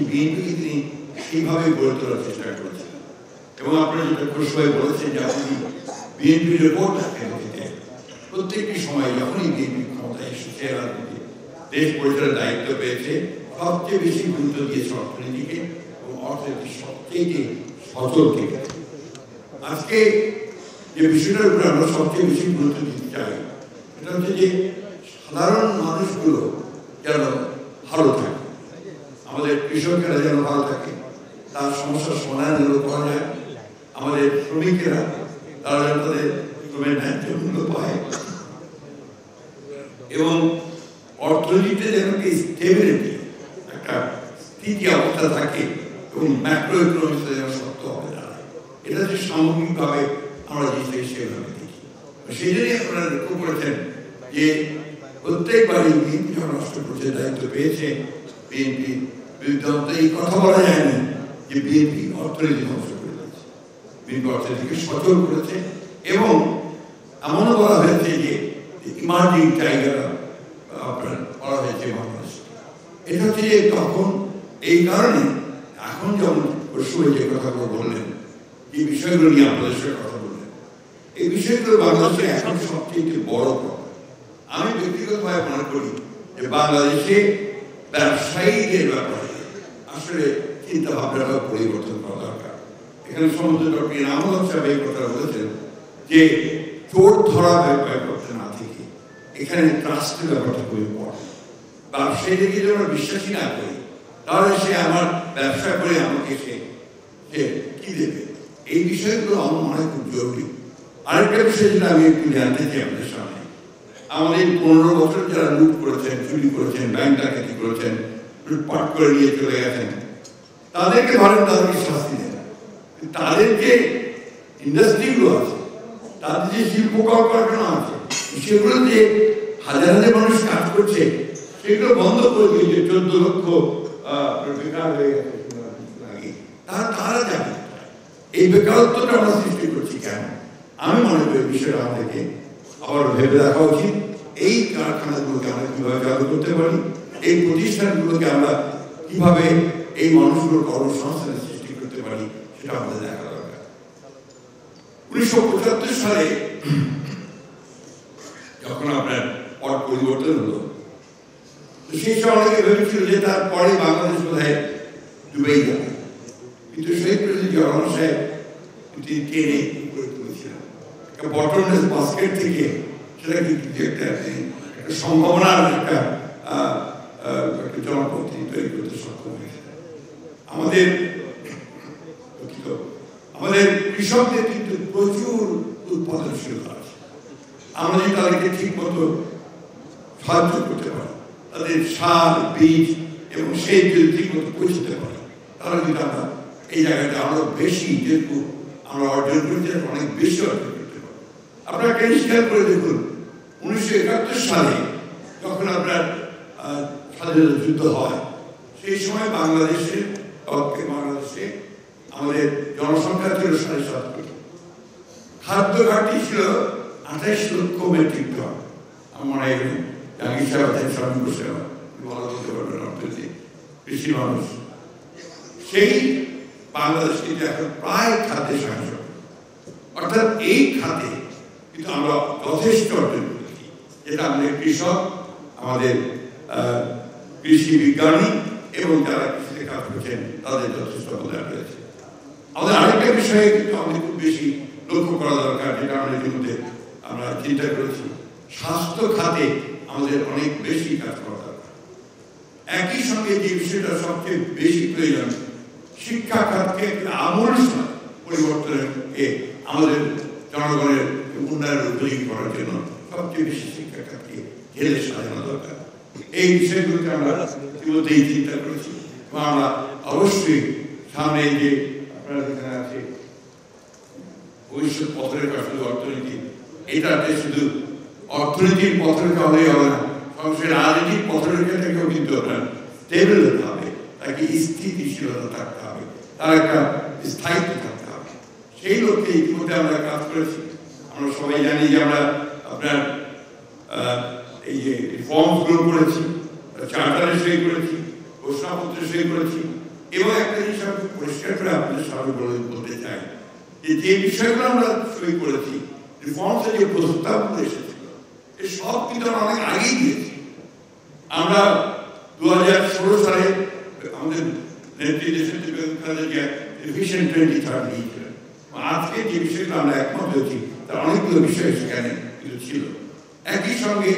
বিএনপিকে তিনি সেইভাবে গড়ে তোলার চেষ্টা করেছেন। এবং আপনারা যেটা সবাই বলেছেন যে আপনি বিএনপির রিপোর্ট দেখেন, প্রত্যেকটি সময় যখনই বিএনপি ক্ষমতায় এসেছে, দেশ পরিচালনার দায়িত্ব পেয়েছে, সবচেয়ে বেশি গুরুত্ব দিয়েছে অর্থনীতিকে এবং অর্থনীতি সবচেয়ে সচল থেকে। আজকে যে বিষয়টার উপরে আমরা সবচেয়ে বেশি গুরুত্ব দিতে চাই সেটা হচ্ছে যে সাধারণ মানুষগুলো যেন ভালো থাকে, আমাদের কৃষকেরা যেন ভালো থাকে, তার সমস্যার সমাধান যেন করা যায়, আমাদের শ্রমিকেরা তারা যেন তাদের শ্রমের ন্যায্য মূল্য পায়, এবং অর্থনীতিতে যেন স্টেবিলিটি একটা স্থিতি অবস্থা থাকে এবং ম্যাক্রো ইকোনমিক্সে যেন শক্ত হবে দাঁড়ায়। এটা যে সামগ্রিকভাবে আমরা জিনিসটাকে সেভাবে দেখি। সেই জন্যই আপনারা লক্ষ্য করেছেন যে প্রত্যেকবারই বিএনপি যখন রাষ্ট্র পরিচালনার দায়িত্ব পেয়েছে, বিএনপি বিরুদ্ধে এই কথা বলা যায়নি যে বিএনপি অর্থনীতি ধ্বংস করে দিয়েছে। বিএনপি অর্থনীতিকে সচল করেছে এবং এমনও বলা হয়েছে যে ইমার্জিং টাইগার আপনার বলা হয়েছে বাংলাদেশ। এটা হচ্ছে যে তখন এই কারণে এখন যেমন শুরু যে কথাগুলো বললেন, এই বিষয়গুলো নিয়ে আপনাদের সাথে কথা বললেন, এই বিষয়গুলো বাংলাদেশে এখন সবচেয়ে বড় প্রবলেম। আমি ব্যক্তিগতভাবে মনে করি যে বাংলাদেশে ব্যবসায়ীদের ব্যাপারে আসলে চিন্তা ভাবনাটা পরিবর্তন করা দরকার। এখানে সমুদ্র ডক্টর ইনামুল হক সাহেব এই কথা বলেছেন যে চোর ধরা ব্যাপারটা না থেকে এখানে ট্রাস্টের ব্যাপারটা খুবই ইম্পর্টেন্ট। ব্যবসায়ীদেরকে যদি আমরা বিশ্বাসী না করি তাহলে সে আমার ব্যবসা করে আমাকে সে কি দেবে, এই বিষয়গুলো আমার মনে হয় খুব জরুরি। আরেকটা বিষয় যেটা আমি একটু জানতে চাই আমাদের সামনে, আমাদের 15 বছর যারা লুট করেছেন, চুরি করেছেন, ব্যাংক ডাকাতি করেছেন, লুটপাট করে নিয়ে চলে গেছেন, তাদেরকে ধরেন, তাদেরকে শাস্তি দেন। তাদের যে ইন্ডাস্ট্রিগুলো আছে, তাদের যে শিল্প কলকারখানা আছে, সেগুলো যে হাজার হাজার মানুষ কাজ করছে, সেগুলো বন্ধ করে দিয়েছে। 14 লক্ষ বেকার হয়ে গেছে। তারা জানে এই বেকারত্বটা আমরা সৃষ্টি করছি কেন। আমি মনে করি বিষয়টা আমাদেরকে আবার ভেবে দেখা উচিত। এই কারখানাগুলোকে আমরা কিভাবে চালু করতে পারি, এই প্রতিষ্ঠানগুলোকে আমরা কিভাবে এই মানুষগুলোর কর্মসংস্থানের সৃষ্টি করতে পারি, সেটা আমাদের দেখা দরকার। 1975 সালে যখন আপনার পট পরিবর্তন হলো, সেই সময় অনেকে ভেবেছিল যে তারপরে বাংলাদেশ বোধহয় ডুবেই যাবে, কিন্তু শহীদ প্রেসিডেন্ট জিয়া রহমান সাহেব তিনি টেনে উপরে তুলেছিলেন একটা বটমলেস বাস্কেট থেকে। সেটা কিন্তু একটা সম্ভাবনার একটা জনপথি তৈরি করতে সক্ষম হয়েছে। আমাদের কৃষকদের কিন্তু প্রচুর উৎপাদনশীলতা আছে। আমরা যদি তাদেরকে ঠিক মতো সাহায্য করতে পারি, তাদের সার, বীজ এবং সেই যদি ঠিক মতো পৌঁছতে পারি, তাহলে কিন্তু আমরা এই জায়গাটা আরো বেশি, যেহেতু আমরা অর্জন করতে অনেক বেশি অর্জন করতে পারি। আপনারা একটা স্বীকার করে দেখুন, 1971 সালে যখন আপনার স্বাধীনতা যুদ্ধ হয়, সেই সময় বাংলাদেশে আমাদের জনসংখ্যা ছিল 7.5 কোটি, খাদ্য ঘাটতি ছিল 28 লক্ষ মেট্রিক টন। আমার মনে হয় জাহাঙ্গীর সাহেব আছেন, স্বামী বসে ভালো বলতে পারবেন, অর্থনীতি কৃষি মানুষ। সেই বাংলাদেশ কিন্তু এখন প্রায় খাদ্যে স্বয়ংসম্পূর্ণ, অর্থাৎ এই খাতে কিন্তু আমরা যথেষ্ট অর্জন করেছি, যেটা আমাদের কৃষক, আমাদের কৃষি বিজ্ঞানী এবং যারা কৃষিতে কাজ করছেন তাদের যথেষ্ট অবদান রয়েছে। আমাদের আরেকটা বিষয়ে কিন্তু আমাদের খুব বেশি লক্ষ্য করা দরকার, যেটা আমরা ইতিমধ্যে আমরা চিন্তা করেছি। স্বাস্থ্য খাতে আমাদের অনেক বেশি কাজ করা দরকার। একই সঙ্গে যে বিষয়টা সবচেয়ে বেশি প্রয়োজন, শিক্ষা খাতকে আমূল পরিবর্তনের আমাদের জনগণের উন্নয়নের উপযোগী করার জন্য সবচেয়ে বেশি শিক্ষা খাতকে ঢেলে সাজানো দরকার। এই বিষয়গুলোকে আমরা ইতিমধ্যেই চিন্তা করেছি এবং আমরা অবশ্যই সামনে যে আপনারা যেখানে আছে ভবিষ্যৎ পথরেখা, শুধু অর্থনীতি, এটাতে শুধু অর্থনীতির পথরেখা হলেই হবে না, সঙ্গে রাজনীতির পথরেখা থেকেও কিন্তু আপনার স্টেবল হতে হবে, তাকে স্থিতিশীলতা থাকতে হবে, তার একটা স্থায়িত্ব থাকতে হবে। সেই লক্ষ্যে ইতিমধ্যে আমরা কাজ করেছি। আমরা সবাই জানি যে আমরা আপনার এই যে রিফর্মসগুলো করেছি, চার্টারে সই করেছি, ঘোষণাপত্রে সই করেছি, এবং একটা জিনিস আমি পরিষ্কার করে আপনাদের সামনে বলতে চাই যে বিষয়গুলো আমরা সই করেছি, রিফর্মসের যে প্রস্তাবগুলো এসেছিল এ সব কিন্তু আমরা অনেক আগেই দিয়েছি। আমরা 2016 সালে আমাদের নেত্রী দেশনেত্রী বেগম খালেদা জিয়া ভিশন 2030 দিয়েছিলেন। আজকে যে বিষয়গুলো আমরা একমত হয়েছি তার অনেকগুলো বিষয় সেখানে কিন্তু ছিল। একই সঙ্গে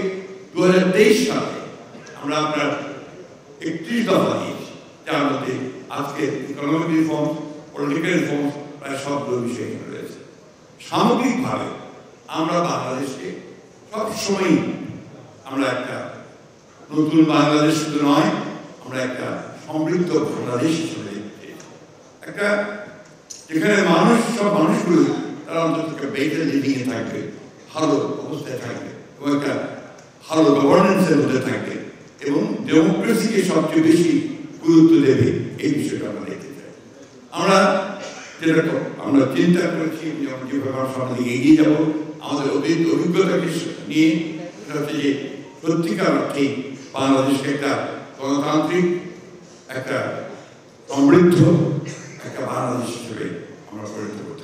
2023 সালে আমরা আপনার 31 দফা দিয়েছি, যার মধ্যে আজকে ইকোনমিক রিফর্ম, পলিটিক্যাল রিফর্ম প্রায় সবগুলো বিষয় রয়েছে। সামগ্রিকভাবে আমরা বাংলাদেশকে সবসময়ই আমরা একটা নতুন বাংলাদেশ শুধু নয়, আমরা একটা সমৃদ্ধ বাংলাদেশ হিসেবে দেখতে, একটা যেখানে সব মানুষগুলো তারা অন্তত বেটার লিভিংয়ে থাকবে, ভালো অবস্থায় থাকবে এবং একটা ভালো গভর্নেন্সের মধ্যে থাকবে এবং ডেমোক্রেসিকে সবচেয়ে বেশি গুরুত্ব দেবে, এই বিষয়টা আমরা দেখতে চাই। আমরা যেটা আমরা চিন্তা করেছি যেভাবে আমরা সামনে এগিয়ে যাব আমাদের অভিজ্ঞতাকে নিয়ে, সেটা হচ্ছে যে সত্যিকার অর্থে বাংলাদেশকে একটা গণতান্ত্রিক, একটা সমৃদ্ধ একটা বাংলাদেশ হিসেবে আমরা পরিণত করব।